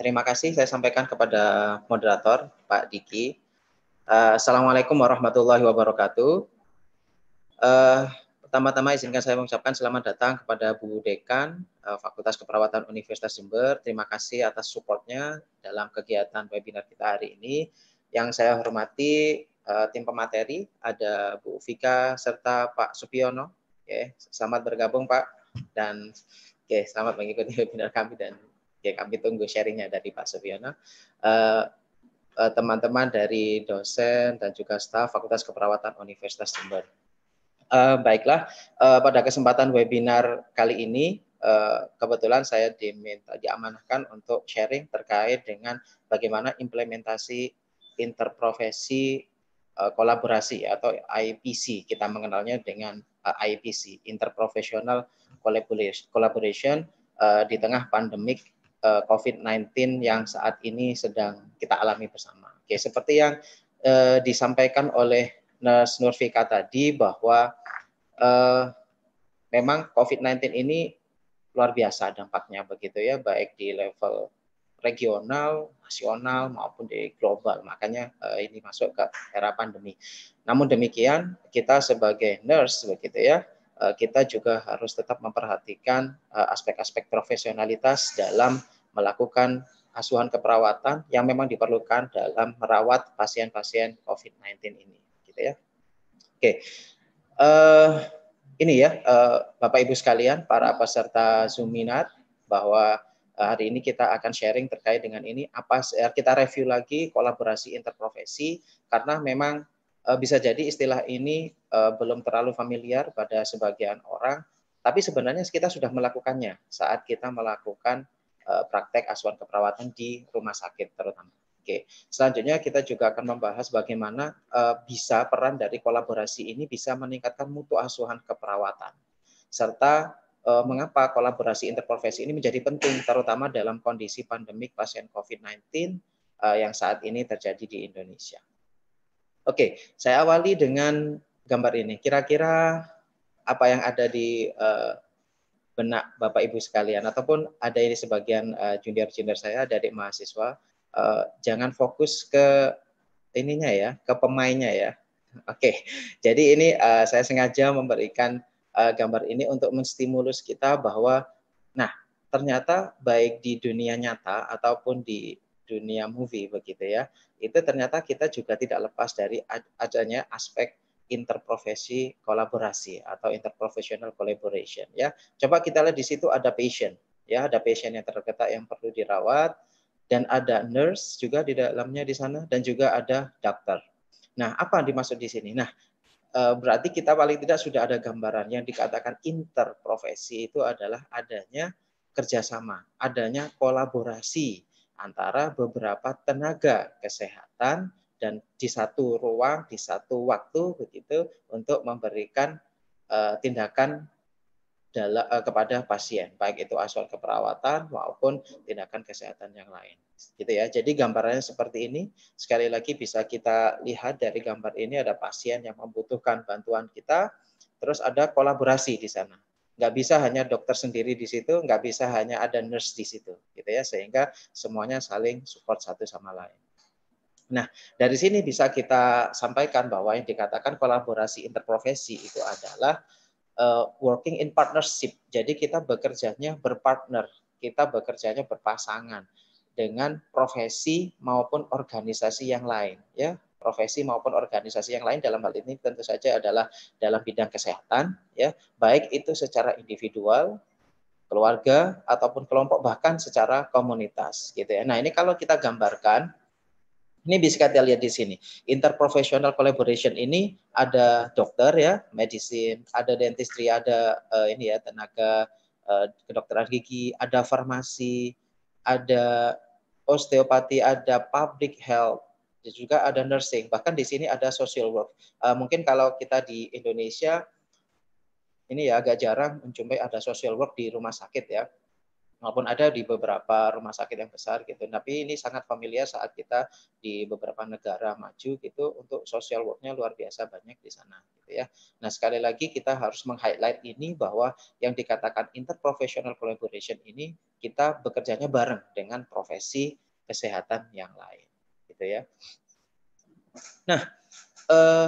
terima kasih saya sampaikan kepada moderator Pak Diki. Assalamualaikum warahmatullahi wabarakatuh. Pertama-tama izinkan saya mengucapkan selamat datang kepada Bu Dekan Fakultas Keperawatan Universitas Jember. Terima kasih atas supportnya dalam kegiatan webinar kita hari ini. Yang saya hormati tim pemateri, ada Bu Vika serta Pak Supiono. Selamat bergabung Pak, dan selamat mengikuti webinar kami, dan kami tunggu sharingnya dari Pak Supiono. Teman-teman dari dosen dan juga staf Fakultas Keperawatan Universitas Jember. Baiklah, pada kesempatan webinar kali ini kebetulan saya diamanahkan untuk sharing terkait dengan bagaimana implementasi interprofesi kolaborasi atau IPC, kita mengenalnya dengan IPC, Interprofessional Collaboration, di tengah pandemik COVID-19 yang saat ini sedang kita alami bersama. Oke, seperti yang disampaikan oleh Nurse Nurvika tadi, bahwa memang COVID-19 ini luar biasa dampaknya begitu ya, baik di level regional, nasional maupun di global. Makanya ini masuk ke era pandemi. Namun demikian, kita sebagai nurse begitu ya, kita juga harus tetap memperhatikan aspek-aspek profesionalitas dalam melakukan asuhan keperawatan yang memang diperlukan dalam merawat pasien-pasien COVID-19 ini, gitu ya. Oke, ini ya Bapak Ibu sekalian, para peserta Zoominar, bahwa hari ini kita akan sharing terkait dengan ini. Kita review lagi kolaborasi interprofesi, karena memang bisa jadi istilah ini belum terlalu familiar pada sebagian orang, tapi sebenarnya kita sudah melakukannya saat kita melakukan praktek asuhan keperawatan di rumah sakit terutama. Oke, selanjutnya kita juga akan membahas bagaimana bisa peran dari kolaborasi ini bisa meningkatkan mutu asuhan keperawatan, serta mengapa kolaborasi interprofesi ini menjadi penting, terutama dalam kondisi pandemik pasien COVID-19 yang saat ini terjadi di Indonesia. Oke, saya awali dengan gambar ini. Kira-kira apa yang ada di benak Bapak Ibu sekalian, ataupun ada ini sebagian junior-junior saya, adik mahasiswa, jangan fokus ke ininya ya, ke pemainnya ya. Oke, jadi ini saya sengaja memberikan gambar ini untuk menstimulus kita bahwa, nah ternyata baik di dunia nyata ataupun di dunia movie begitu ya, itu ternyata kita juga tidak lepas dari adanya aspek interprofesi kolaborasi atau interprofessional collaboration ya. Coba kita lihat di situ ada patient ya, ada patient yang terdekat yang perlu dirawat, dan ada nurse juga di dalamnya di sana, dan juga ada dokter. Nah, apa yang dimaksud di sini? Nah, berarti kita paling tidak sudah ada gambaran. Yang dikatakan interprofesi itu adalah adanya kerjasama, adanya kolaborasi antara beberapa tenaga kesehatan dan di satu ruang, di satu waktu begitu, untuk memberikan tindakan kepada pasien, baik itu asuhan keperawatan maupun tindakan kesehatan yang lain, gitu ya. Jadi gambarannya seperti ini. Sekali lagi bisa kita lihat dari gambar ini, ada pasien yang membutuhkan bantuan kita, terus ada kolaborasi di sana. Nggak bisa hanya dokter sendiri di situ, nggak bisa hanya ada nurse di situ, gitu ya. Sehingga semuanya saling support satu sama lain. Nah, dari sini bisa kita sampaikan bahwa yang dikatakan kolaborasi interprofesi itu adalah working in partnership. Jadi kita bekerjanya berpartner, kita bekerjanya berpasangan dengan profesi maupun organisasi yang lain, ya. Profesi maupun organisasi yang lain dalam hal ini tentu saja adalah dalam bidang kesehatan, ya. Baik itu secara individual, keluarga, ataupun kelompok, bahkan secara komunitas, gitu ya. Nah, ini kalau kita gambarkan, ini bisa kita lihat di sini. Interprofessional collaboration ini ada dokter ya, medicine, ada dentistry, ada ini ya tenaga kedokteran gigi, ada farmasi, ada osteopati, ada public health, dan juga ada nursing. Bahkan di sini ada social work. Mungkin kalau kita di Indonesia ini ya agak jarang menjumpai ada social work di rumah sakit ya. maupun ada di beberapa rumah sakit yang besar gitu. Tapi ini sangat familiar saat kita di beberapa negara maju gitu untuk social work-nya luar biasa banyak di sana gitu ya. Nah, sekali lagi kita harus meng-highlight ini bahwa yang dikatakan interprofessional collaboration ini kita bekerjanya bareng dengan profesi kesehatan yang lain gitu ya. Nah,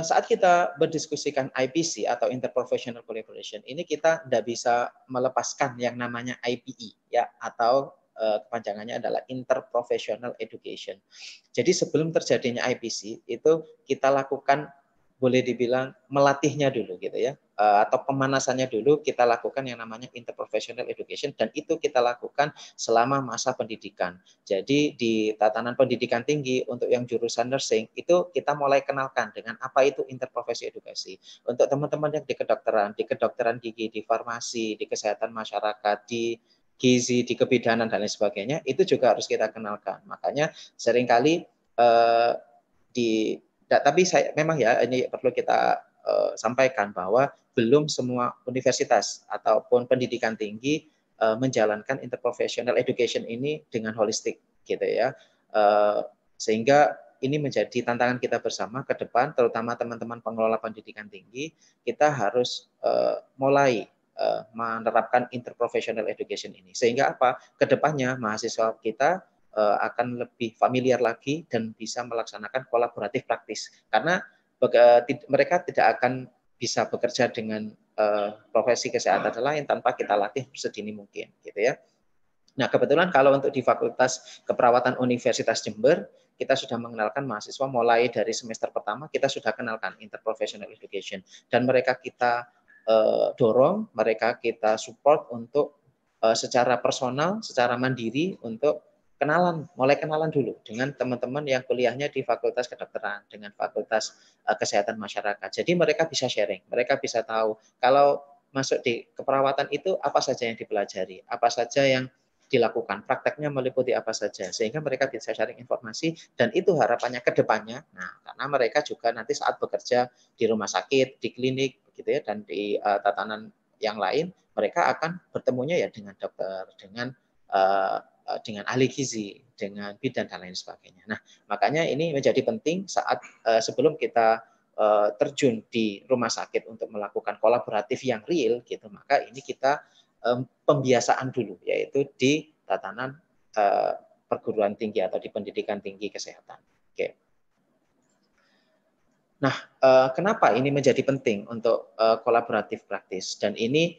saat kita berdiskusikan IPC atau interprofessional collaboration ini kita tidak bisa melepaskan yang namanya IPE ya atau kepanjangannya adalah interprofessional education. Jadi sebelum terjadinya IPC itu kita lakukan boleh dibilang melatihnya dulu gitu ya, atau pemanasannya dulu kita lakukan yang namanya interprofessional education dan itu kita lakukan selama masa pendidikan. Jadi di tatanan pendidikan tinggi untuk yang jurusan nursing itu kita mulai kenalkan dengan apa itu interprofesi edukasi. Untuk teman-teman yang di kedokteran gigi, di farmasi, di kesehatan masyarakat, di gizi, di kebidanan dan lain sebagainya, itu juga harus kita kenalkan. Makanya seringkali tapi saya memang ya ini perlu kita sampaikan bahwa belum semua universitas ataupun pendidikan tinggi menjalankan interprofessional education ini dengan holistik gitu ya. Sehingga ini menjadi tantangan kita bersama ke depan, terutama teman-teman pengelola pendidikan tinggi, kita harus mulai menerapkan interprofessional education ini. Sehingga apa? Kedepannya mahasiswa kita akan lebih familiar lagi dan bisa melaksanakan kolaboratif praktis. Karena mereka tidak akan bisa bekerja dengan profesi kesehatan lain tanpa kita latih sedini mungkin, gitu ya. Nah, kebetulan kalau untuk di Fakultas Keperawatan Universitas Jember, kita sudah mengenalkan mahasiswa mulai dari semester pertama, kita sudah kenalkan interprofessional education. Dan mereka kita dorong, mereka kita support untuk secara personal, secara mandiri untuk mulai kenalan dulu dengan teman-teman yang kuliahnya di Fakultas Kedokteran, dengan Fakultas Kesehatan Masyarakat. Jadi mereka bisa sharing, mereka bisa tahu kalau masuk di keperawatan itu apa saja yang dipelajari, apa saja yang dilakukan, prakteknya meliputi apa saja, sehingga mereka bisa sharing informasi dan itu harapannya ke depannya. Nah, karena mereka juga nanti saat bekerja di rumah sakit, di klinik, begitu ya, dan di tatanan yang lain, mereka akan bertemunya ya dengan dokter, dengan ahli gizi, dengan bidan dan lain sebagainya. Nah, makanya ini menjadi penting saat sebelum kita terjun di rumah sakit untuk melakukan kolaboratif yang real, gitu. Maka ini kita pembiasaan dulu, yaitu di tatanan perguruan tinggi atau di pendidikan tinggi kesehatan. Oke. Nah, kenapa ini menjadi penting untuk kolaboratif praktis? Dan ini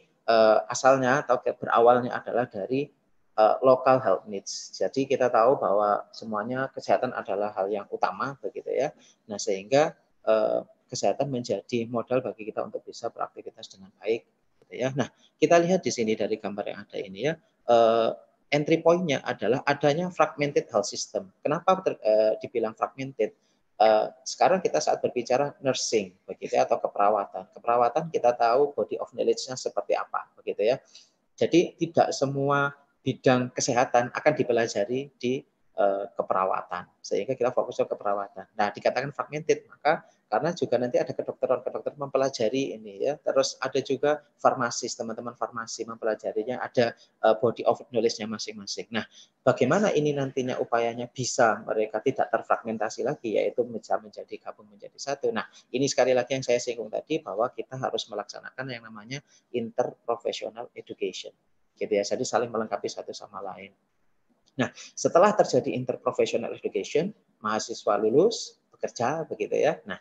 asalnya atau berawalnya adalah dari local health needs. Jadi kita tahu bahwa semuanya kesehatan adalah hal yang utama, begitu ya. Nah, sehingga kesehatan menjadi modal bagi kita untuk bisa beraktivitas dengan baik. Gitu ya. Nah, kita lihat di sini dari gambar yang ada ini ya. Entry point-nya adalah adanya fragmented health system. Kenapa dibilang fragmented? Sekarang kita saat berbicara nursing begitu ya, atau keperawatan. Keperawatan kita tahu body of knowledge-nya seperti apa begitu ya. Jadi tidak semua bidang kesehatan akan dipelajari di keperawatan. Sehingga kita fokus ke keperawatan. Nah, dikatakan fragmented, maka karena juga nanti ada kedokteran mempelajari ini ya. Terus ada juga farmasis, teman-teman farmasi mempelajarinya, ada body of knowledge-nya masing-masing. Nah, bagaimana ini nantinya upayanya bisa mereka tidak terfragmentasi lagi, yaitu bisa menjadi gabung menjadi satu. Nah, ini sekali lagi yang saya singgung tadi bahwa kita harus melaksanakan yang namanya interprofessional education. Gitu ya, jadi saling melengkapi satu sama lain. Nah, setelah terjadi interprofessional education, mahasiswa lulus, bekerja, begitu ya. Nah,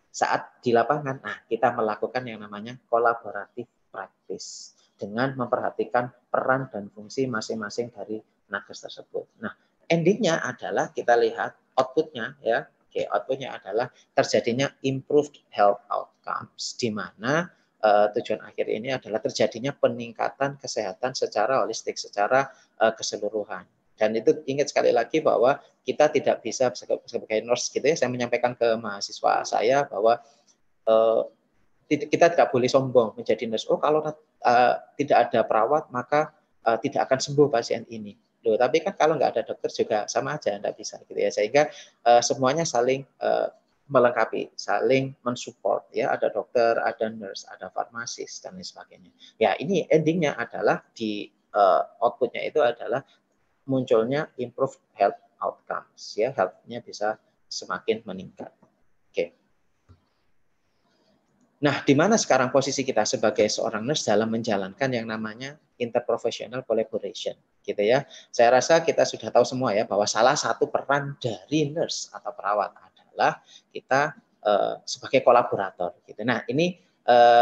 saat di lapangan, kita melakukan yang namanya kolaboratif praktis dengan memperhatikan peran dan fungsi masing-masing dari nakes tersebut. Nah, endingnya adalah kita lihat outputnya ya. Oke, outputnya adalah terjadinya improved health outcomes, di mana tujuan akhir ini adalah terjadinya peningkatan kesehatan secara holistik, secara keseluruhan. Dan itu ingat sekali lagi bahwa kita tidak bisa sebagai nurse gitu ya, saya menyampaikan ke mahasiswa saya bahwa kita tidak boleh sombong menjadi nurse. Oh, kalau tidak ada perawat maka tidak akan sembuh pasien ini. Loh, tapi kan kalau nggak ada dokter juga sama aja, nggak bisa gitu ya. Sehingga semuanya saling melengkapi, saling mensupport ya. Ada dokter, ada nurse, ada farmasis dan lain sebagainya. Ya, ini endingnya adalah di outputnya itu adalah munculnya improve health outcomes, ya, health-nya bisa semakin meningkat. Oke. Nah, di mana sekarang posisi kita sebagai seorang nurse dalam menjalankan yang namanya interprofessional collaboration, gitu ya. Saya rasa kita sudah tahu semua ya bahwa salah satu peran dari nurse atau perawat adalah kita sebagai kolaborator, gitu. Nah, ini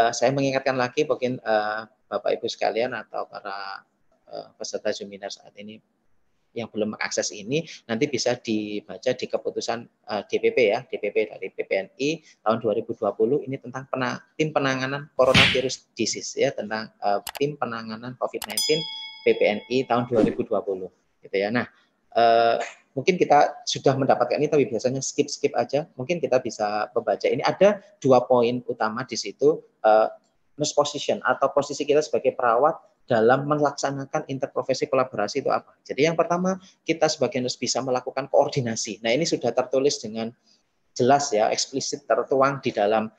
saya mengingatkan lagi mungkin Bapak Ibu sekalian atau para peserta Zoominar saat ini yang belum mengakses ini nanti bisa dibaca di keputusan DPP ya, DPP dari PPNI tahun 2020 ini tentang tim penanganan coronavirus disease ya, tentang tim penanganan COVID-19 PPNI tahun 2020 gitu ya. Nah, mungkin kita sudah mendapatkan ini tapi biasanya skip aja. Mungkin kita bisa membaca ini ada 2 poin utama di situ, nurse position atau posisi kita sebagai perawat dalam melaksanakan interprofesi kolaborasi itu apa. Jadi yang pertama, kita sebagai nurse bisa melakukan koordinasi. Nah, ini sudah tertulis dengan jelas ya, eksplisit tertuang di dalam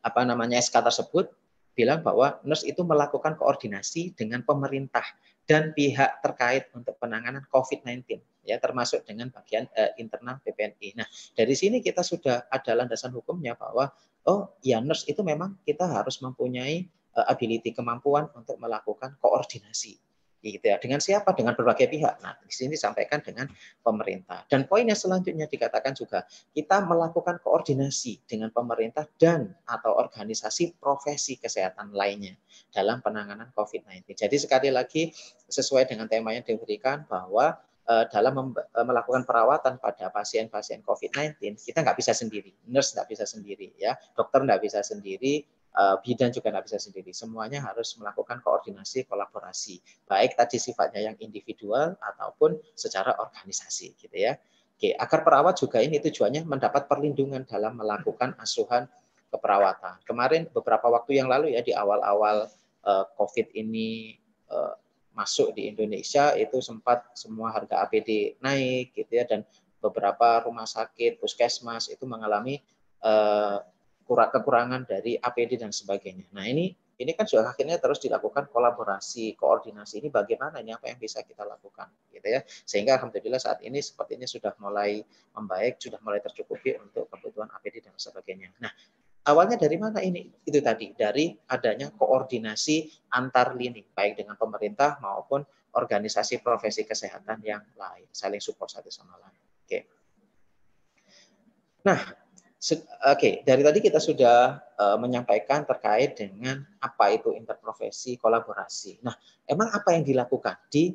SK tersebut, bilang bahwa nurse itu melakukan koordinasi dengan pemerintah dan pihak terkait untuk penanganan COVID-19 ya, termasuk dengan bagian internal PPNI. Nah, dari sini kita sudah ada landasan hukumnya bahwa oh ya, nurse itu memang kita harus mempunyai ability, kemampuan untuk melakukan koordinasi gitu ya. Dengan siapa? Dengan berbagai pihak. Nah, di sini disampaikan dengan pemerintah. Dan poin yang selanjutnya dikatakan juga kita melakukan koordinasi dengan pemerintah dan atau organisasi profesi kesehatan lainnya dalam penanganan COVID-19. Jadi sekali lagi sesuai dengan tema yang diberikan bahwa dalam melakukan perawatan pada pasien-pasien COVID-19 kita nggak bisa sendiri, nurse nggak bisa sendiri ya, dokter nggak bisa sendiri, bidan juga nggak bisa sendiri. Semuanya harus melakukan koordinasi, kolaborasi, baik tadi sifatnya yang individual ataupun secara organisasi, gitu ya. Oke, agar perawat juga ini tujuannya mendapat perlindungan dalam melakukan asuhan keperawatan. Kemarin beberapa waktu yang lalu ya di awal-awal COVID ini masuk di Indonesia itu sempat semua harga APD naik, gitu ya, dan beberapa rumah sakit, puskesmas itu mengalami kekurangan dari APD dan sebagainya. Nah, ini kan sudah akhirnya terus dilakukan kolaborasi, koordinasi. Ini bagaimana, ini apa yang bisa kita lakukan, gitu ya. Sehingga alhamdulillah saat ini sepertinya sudah mulai membaik, sudah mulai tercukupi untuk kebutuhan APD dan sebagainya. Nah, awalnya dari mana ini? Itu tadi, dari adanya koordinasi antar lini, baik dengan pemerintah maupun organisasi profesi kesehatan yang lain, saling support satu sama lain. Oke. Nah, oke, dari tadi kita sudah menyampaikan terkait dengan apa itu interprofesi kolaborasi. Nah, emang apa yang dilakukan di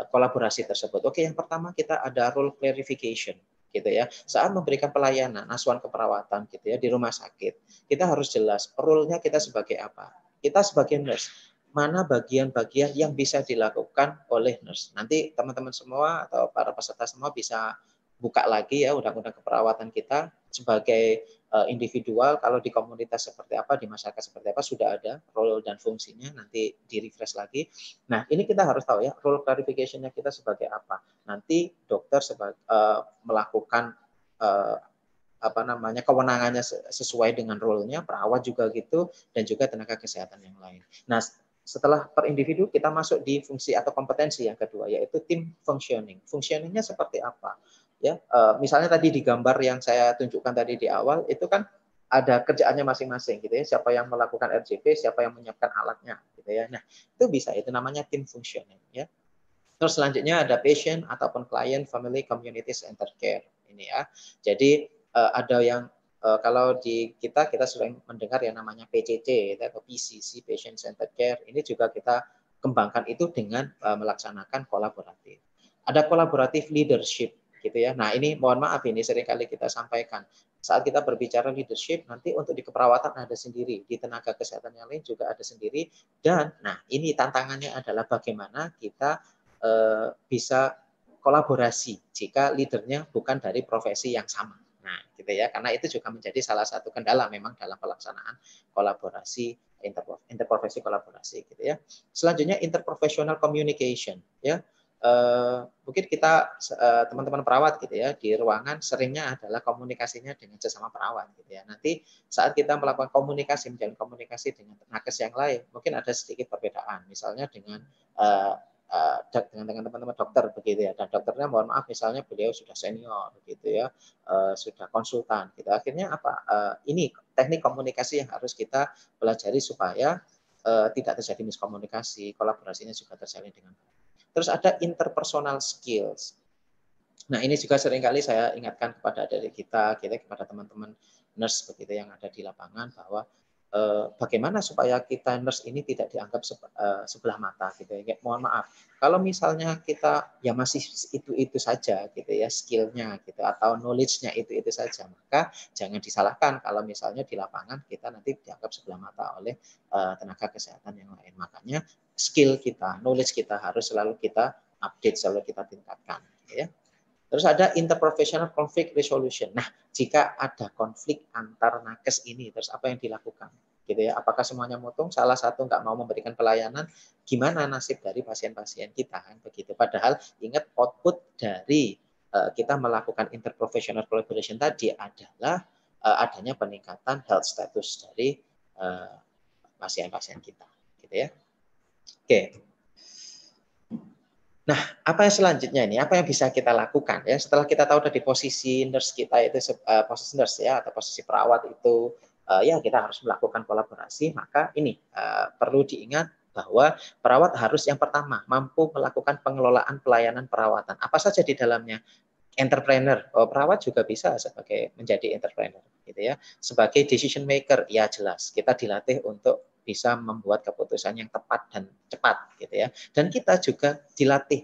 kolaborasi tersebut? Oke, yang pertama kita ada role clarification, gitu ya. Saat memberikan pelayanan asuhan keperawatan, gitu ya, di rumah sakit, kita harus jelas role-nya kita sebagai apa. Kita sebagai nurse, mana bagian-bagian yang bisa dilakukan oleh nurse. Nanti teman-teman semua atau para peserta semua bisa buka lagi ya undang-undang keperawatan kita sebagai individual, kalau di komunitas seperti apa, di masyarakat seperti apa, sudah ada role dan fungsinya, nanti di-refresh lagi. Nah, ini kita harus tahu ya, role clarification-nya kita sebagai apa. Nanti dokter melakukan kewenangannya sesuai dengan role-nya, perawat juga gitu, dan juga tenaga kesehatan yang lain. Nah, setelah per individu kita masuk di fungsi atau kompetensi yang kedua, yaitu team functioning. Functioning-nya seperti apa? Ya, misalnya tadi di gambar yang saya tunjukkan tadi di awal itu kan ada kerjaannya masing-masing gitu ya, siapa yang melakukan RJP, siapa yang menyiapkan alatnya gitu ya. Nah, itu bisa, itu namanya team functioning ya. Terus selanjutnya ada patient ataupun client family community center care ini ya. Jadi ada yang kalau di kita sering mendengar yang namanya PCC atau PCC patient centered care, ini juga kita kembangkan itu dengan melaksanakan kolaboratif. Ada collaborative leadership gitu ya. Nah, ini mohon maaf ini seringkali kita sampaikan. Saat kita berbicara leadership, nanti untuk di keperawatan ada sendiri, di tenaga kesehatan yang lain juga ada sendiri, dan nah ini tantangannya adalah bagaimana kita bisa kolaborasi jika leadernya bukan dari profesi yang sama. Nah, gitu ya, karena itu juga menjadi salah satu kendala memang dalam pelaksanaan kolaborasi interprofesi kolaborasi gitu ya. Selanjutnya interprofessional communication ya. mungkin kita teman-teman perawat gitu ya di ruangan seringnya adalah komunikasinya dengan sesama perawat gitu ya. Nanti saat kita melakukan komunikasi, menjalin komunikasi dengan nakes yang lain, mungkin ada sedikit perbedaan. Misalnya dengan dengan teman-teman dokter begitu ya, dan dokternya mohon maaf misalnya beliau sudah senior begitu ya, sudah konsultan gitu. Akhirnya apa, ini teknik komunikasi yang harus kita pelajari supaya tidak terjadi miskomunikasi, kolaborasinya juga terjalin dengan baik. Terus ada interpersonal skills. Nah, ini juga seringkali saya ingatkan kepada dari kita kepada teman-teman nurse begitu yang ada di lapangan bahwa bagaimana supaya kita nurse ini tidak dianggap sebelah mata gitu ya. Mohon maaf, kalau misalnya kita ya masih itu saja gitu ya skillnya gitu atau knowledge-nya itu saja, maka jangan disalahkan kalau misalnya di lapangan kita nanti dianggap sebelah mata oleh tenaga kesehatan yang lain. Makanya skill kita, knowledge kita harus selalu kita update, selalu kita tingkatkan gitu ya. Terus ada interprofessional conflict resolution. Nah, jika ada konflik antar nakes ini, terus apa yang dilakukan? Gitu ya. Apakah semuanya mutung? Salah satu nggak mau memberikan pelayanan, gimana nasib dari pasien-pasien kita? Kan begitu. Padahal ingat output dari kita melakukan interprofessional collaboration tadi adalah adanya peningkatan health status dari pasien-pasien kita. Gitu ya. Oke. Nah, apa yang selanjutnya ini? Apa yang bisa kita lakukan ya setelah kita tahu dari posisi nurse kita itu posisi nurse ya atau posisi perawat itu ya kita harus melakukan kolaborasi, maka ini perlu diingat bahwa perawat harus yang pertama mampu melakukan pengelolaan pelayanan perawatan. Apa saja di dalamnya? Entrepreneur, perawat juga bisa sebagai menjadi entrepreneur gitu ya. Sebagai decision maker, ya jelas kita dilatih untuk bisa membuat keputusan yang tepat dan cepat gitu ya. Dan kita juga dilatih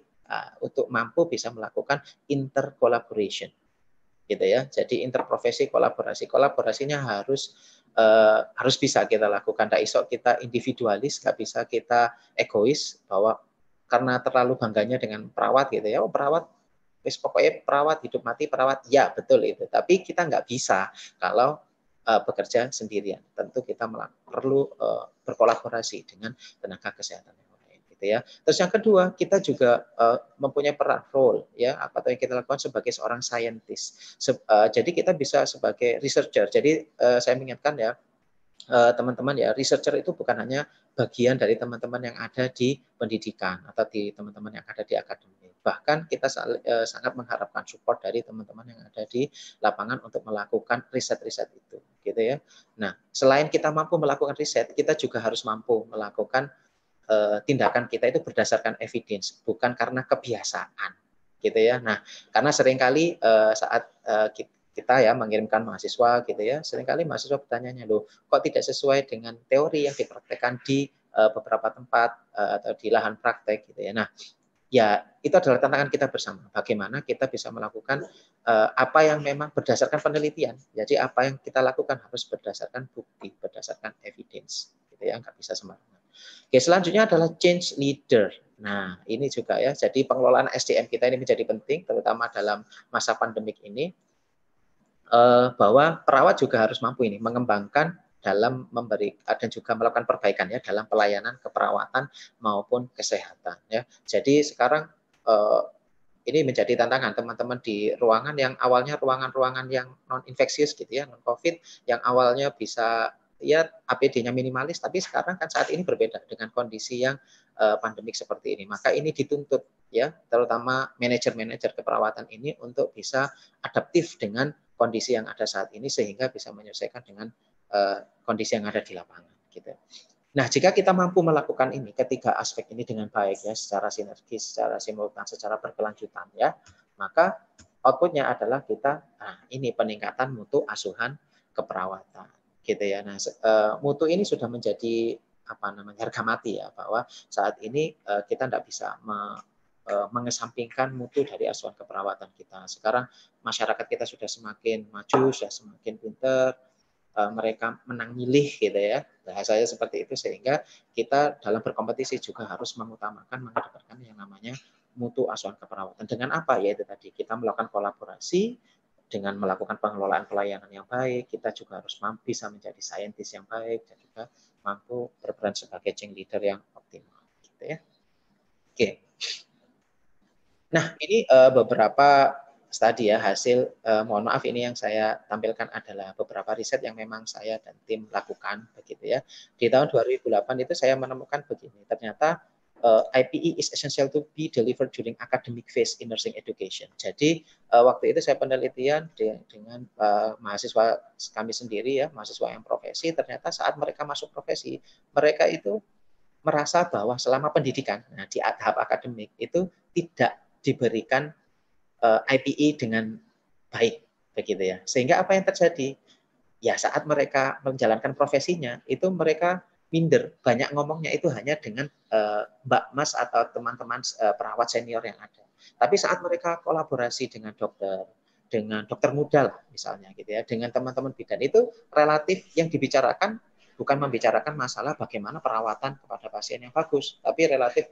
untuk mampu bisa melakukan intercollaboration gitu ya. Jadi interprofesi kolaborasi. Kolaborasinya harus bisa kita lakukan. Tidak iso kita individualis, nggak bisa kita egois bahwa karena terlalu bangganya dengan perawat gitu ya. Oh, perawat pokoknya perawat hidup mati perawat, ya betul itu. Tapi kita nggak bisa kalau bekerja sendirian. Tentu kita perlu berkolaborasi dengan tenaga kesehatan yang lain, gitu ya. Terus yang kedua, kita juga mempunyai peran role, ya, apa yang kita lakukan sebagai seorang scientist. Jadi kita bisa sebagai researcher. Jadi saya mengingatkan ya, teman-teman ya, researcher itu bukan hanya bagian dari teman-teman yang ada di pendidikan atau di teman-teman yang ada di akademik. Bahkan kita sangat mengharapkan support dari teman-teman yang ada di lapangan untuk melakukan riset-riset itu, gitu ya. Nah, selain kita mampu melakukan riset, kita juga harus mampu melakukan tindakan kita itu berdasarkan evidence, bukan karena kebiasaan, gitu ya. Nah, karena seringkali saat kita ya mengirimkan mahasiswa gitu ya, seringkali mahasiswa bertanya, loh kok tidak sesuai dengan teori yang dipraktekkan di beberapa tempat atau di lahan praktek gitu ya. Nah, ya itu adalah tantangan kita bersama. Bagaimana kita bisa melakukan apa yang memang berdasarkan penelitian. Jadi apa yang kita lakukan harus berdasarkan bukti, berdasarkan evidence, gitu ya, nggak bisa sembarangan. Oke, selanjutnya adalah change leader. Nah, ini juga ya, jadi pengelolaan SDM kita ini menjadi penting, terutama dalam masa pandemik ini, bahwa perawat juga harus mampu ini mengembangkan dalam memberi dan juga melakukan perbaikan ya dalam pelayanan keperawatan maupun kesehatan ya. Jadi sekarang ini menjadi tantangan teman-teman di ruangan yang awalnya ruangan-ruangan yang non infeksius gitu ya, non COVID, yang awalnya bisa ya APD-nya minimalis, tapi sekarang kan saat ini berbeda dengan kondisi yang pandemik seperti ini. Maka ini dituntut ya, terutama manajer-manajer keperawatan ini untuk bisa adaptif dengan kondisi yang ada saat ini sehingga bisa menyesuaikan dengan kondisi yang ada di lapangan gitu. Nah, jika kita mampu melakukan ini, ketiga aspek ini dengan baik ya, secara sinergis, secara simultan, secara berkelanjutan ya, maka outputnya adalah kita, ini peningkatan mutu asuhan keperawatan, gitu ya. Nah, mutu ini sudah menjadi apa namanya harga mati ya, bahwa saat ini kita tidak bisa mengesampingkan mutu dari asuhan keperawatan kita. Sekarang masyarakat kita sudah semakin maju, sudah semakin pintar, mereka menang milih gitu ya, bahasanya seperti itu, sehingga kita dalam berkompetisi juga harus mengutamakan mengedepankan yang namanya mutu asuhan keperawatan. Dengan apa? Yaitu tadi kita melakukan kolaborasi dengan melakukan pengelolaan pelayanan yang baik, kita juga harus mampu bisa menjadi saintis yang baik dan juga mampu berperan sebagai change leader yang optimal gitu ya. Oke. Nah, ini beberapa studi ya hasil, mohon maaf ini yang saya tampilkan adalah beberapa riset yang memang saya dan tim lakukan begitu ya. Di tahun 2008 itu saya menemukan begini, ternyata IPE is essential to be delivered during academic phase in nursing education. Jadi waktu itu saya penelitian dengan mahasiswa kami sendiri ya, mahasiswa yang profesi, ternyata saat mereka masuk profesi, mereka itu merasa bahwa selama pendidikan, nah di tahap akademik itu tidak diberikan IPE dengan baik begitu ya. Sehingga apa yang terjadi? Ya saat mereka menjalankan profesinya itu mereka minder, banyak ngomongnya itu hanya dengan Mbak Mas atau teman-teman perawat senior yang ada. Tapi saat mereka kolaborasi dengan dokter muda lah misalnya gitu ya, dengan teman-teman bidan itu relatif yang dibicarakan bukan membicarakan masalah bagaimana perawatan kepada pasien yang bagus, tapi relatif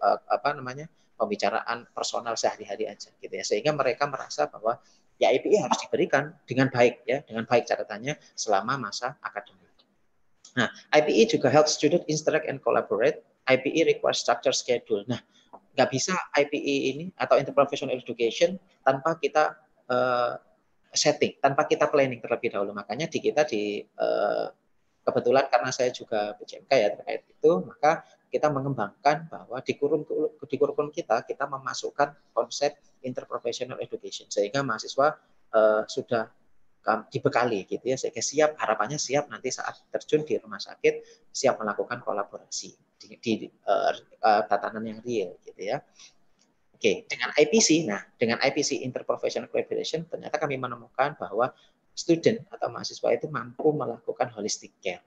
pembicaraan personal sehari-hari aja gitu ya. Sehingga mereka merasa bahwa ya IPE harus diberikan dengan baik ya, dengan baik catatannya selama masa akademik. Nah, IPE juga help student interact and collaborate. IPE requires structure schedule. Nah, nggak bisa IPE ini atau interprofessional education tanpa kita setting, tanpa kita planning terlebih dahulu. Makanya di kita kebetulan karena saya juga PJMK ya terkait itu, maka kita mengembangkan bahwa di kurikulum kita memasukkan konsep interprofessional education sehingga mahasiswa sudah dibekali gitu ya sehingga siap, harapannya siap nanti saat terjun di rumah sakit siap melakukan kolaborasi di tatanan yang real gitu ya. Oke, dengan IPC, nah dengan IPC Interprofessional Collaboration ternyata kami menemukan bahwa student atau mahasiswa itu mampu melakukan holistic care.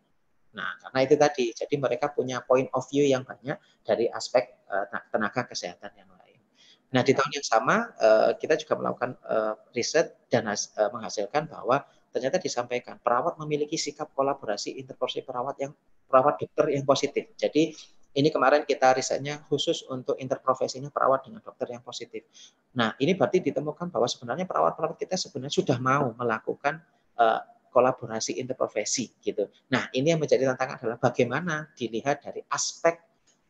Nah, karena itu tadi, jadi mereka punya point of view yang banyak dari aspek tenaga kesehatan yang lain. Nah, di tahun yang sama kita juga melakukan riset dan menghasilkan bahwa ternyata disampaikan perawat memiliki sikap kolaborasi interprofesi perawat dokter yang positif. Jadi ini kemarin kita risetnya khusus untuk interprofesinya perawat dengan dokter yang positif. Nah, ini berarti ditemukan bahwa sebenarnya perawat-perawat kita sebenarnya sudah mau melakukan kolaborasi interprofesi gitu. Nah, ini yang menjadi tantangan adalah bagaimana dilihat dari aspek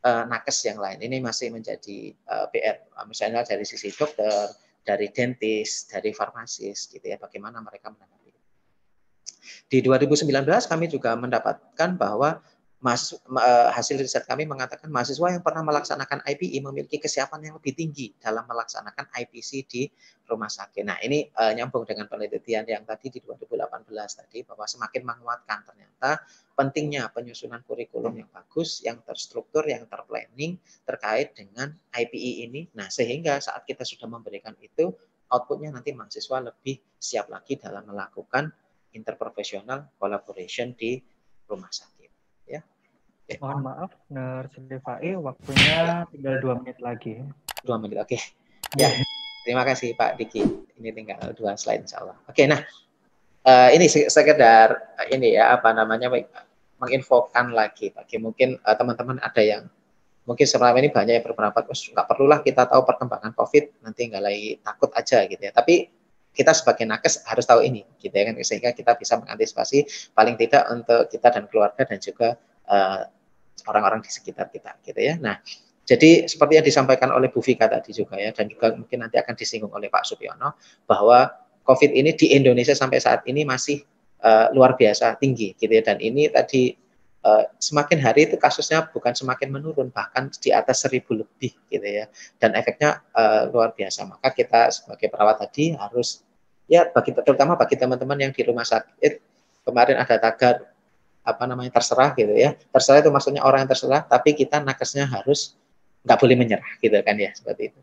nakes yang lain. Ini masih menjadi PR. Misalnya dari sisi dokter, dari dentis, dari farmasis gitu ya. Bagaimana mereka menanggapi. Di 2019 kami juga mendapatkan bahwa hasil riset kami mengatakan mahasiswa yang pernah melaksanakan IPE memiliki kesiapan yang lebih tinggi dalam melaksanakan IPC di rumah sakit. Nah, ini nyambung dengan penelitian yang tadi di 2018 tadi bahwa semakin menguatkan ternyata pentingnya penyusunan kurikulum yang bagus, yang terstruktur, yang terplanning terkait dengan IPE ini. Nah, sehingga saat kita sudah memberikan itu, outputnya nanti mahasiswa lebih siap lagi dalam melakukan interprofessional collaboration di rumah sakit. Ya. Mohon maaf, Nurse Devai, waktunya tinggal 2 menit lagi. 2 menit, oke. Ya, terima kasih Pak Diki. Ini tinggal 2 slide insya Allah. Oke, nah ini sekedar ini ya menginfokan lagi bagi mungkin teman-teman ada yang mungkin selama ini banyak yang berpendapat nggak perlulah kita tahu perkembangan COVID nanti nggak lagi takut aja gitu ya. Tapi kita sebagai nakes harus tahu ini gitu ya kan sehingga kita bisa mengantisipasi paling tidak untuk kita dan keluarga dan juga orang-orang di sekitar kita gitu ya. Nah, jadi seperti yang disampaikan oleh Bu Vika tadi juga ya dan juga mungkin nanti akan disinggung oleh Pak Supiono bahwa COVID ini di Indonesia sampai saat ini masih luar biasa tinggi gitu ya dan ini tadi semakin hari itu kasusnya bukan semakin menurun bahkan di atas 1000 lebih gitu ya dan efeknya luar biasa maka kita sebagai perawat tadi harus ya terutama bagi teman-teman yang di rumah sakit kemarin ada tagar terserah gitu ya terserah itu maksudnya orang yang terserah tapi kita nakesnya harus nggak boleh menyerah gitu kan ya seperti itu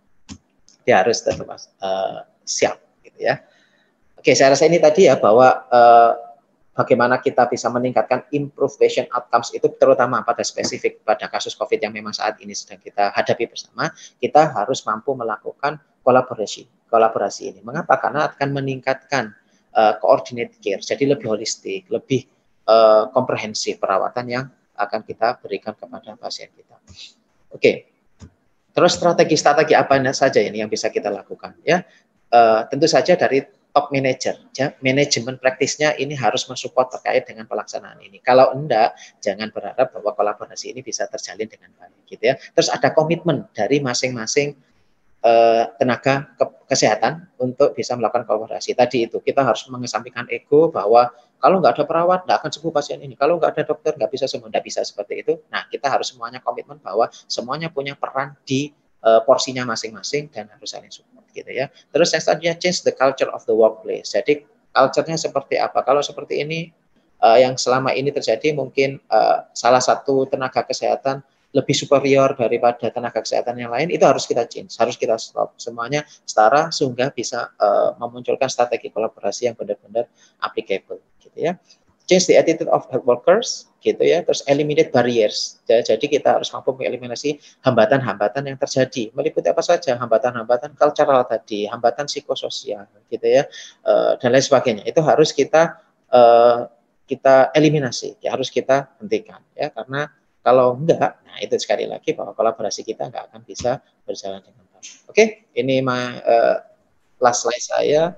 dia harus tetap siap gitu ya. Oke saya rasa ini tadi ya bahwa bagaimana kita bisa meningkatkan improve patient outcomes itu terutama pada spesifik pada kasus COVID yang memang saat ini sedang kita hadapi bersama, kita harus mampu melakukan kolaborasi ini. Mengapa? Karena akan meningkatkan coordinate care, jadi lebih holistik, lebih komprehensif perawatan yang akan kita berikan kepada pasien kita. Oke, terus strategi apa saja ini yang bisa kita lakukan? Ya, tentu saja dari top manager, ya, manajemen praktisnya ini harus mensupport terkait dengan pelaksanaan ini. Kalau enggak, jangan berharap bahwa kolaborasi ini bisa terjalin dengan baik, gitu ya. Terus ada komitmen dari masing-masing tenaga kesehatan untuk bisa melakukan kolaborasi. Tadi itu kita harus mengesampingkan ego bahwa kalau nggak ada perawat nggak akan sembuh pasien ini, kalau nggak ada dokter nggak bisa sembuh, nggak bisa seperti itu. Nah, kita harus semuanya komitmen bahwa semuanya punya peran di porsinya masing-masing dan harus saling support gitu ya. Terus yang selanjutnya change the culture of the workplace. Jadi culture-nya seperti apa? Kalau seperti ini yang selama ini terjadi mungkin salah satu tenaga kesehatan lebih superior daripada tenaga kesehatan yang lain, itu harus kita change, harus kita stop. Semuanya setara sehingga bisa memunculkan strategi kolaborasi yang benar-benar applicable gitu ya. Change the attitude of health workers gitu ya, terus eliminate barriers. Jadi kita harus mampu mengeliminasi hambatan-hambatan yang terjadi. Meliputi apa saja? Hambatan-hambatan cultural tadi, hambatan psikososial gitu ya, dan lain sebagainya. Itu harus kita eliminasi, ya harus kita hentikan ya, karena kalau enggak, nah itu sekali lagi bahwa kolaborasi kita enggak akan bisa berjalan dengan baik. Oke, ini last slide saya.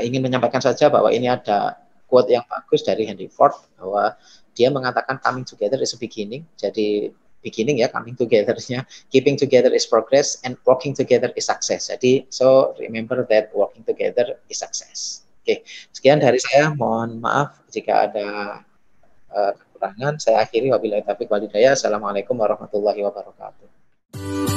Ingin menyampaikan saja bahwa ini ada quote yang bagus dari Henry Ford bahwa dia mengatakan coming together is a beginning. Jadi beginning ya, coming together-nya, keeping together is progress and working together is success. Jadi so remember that working together is success. Oke, sekian dari saya. Mohon maaf jika ada kekurangan. Saya akhiri, wabillahi taufiq wal hidayah. Assalamualaikum warahmatullahi wabarakatuh.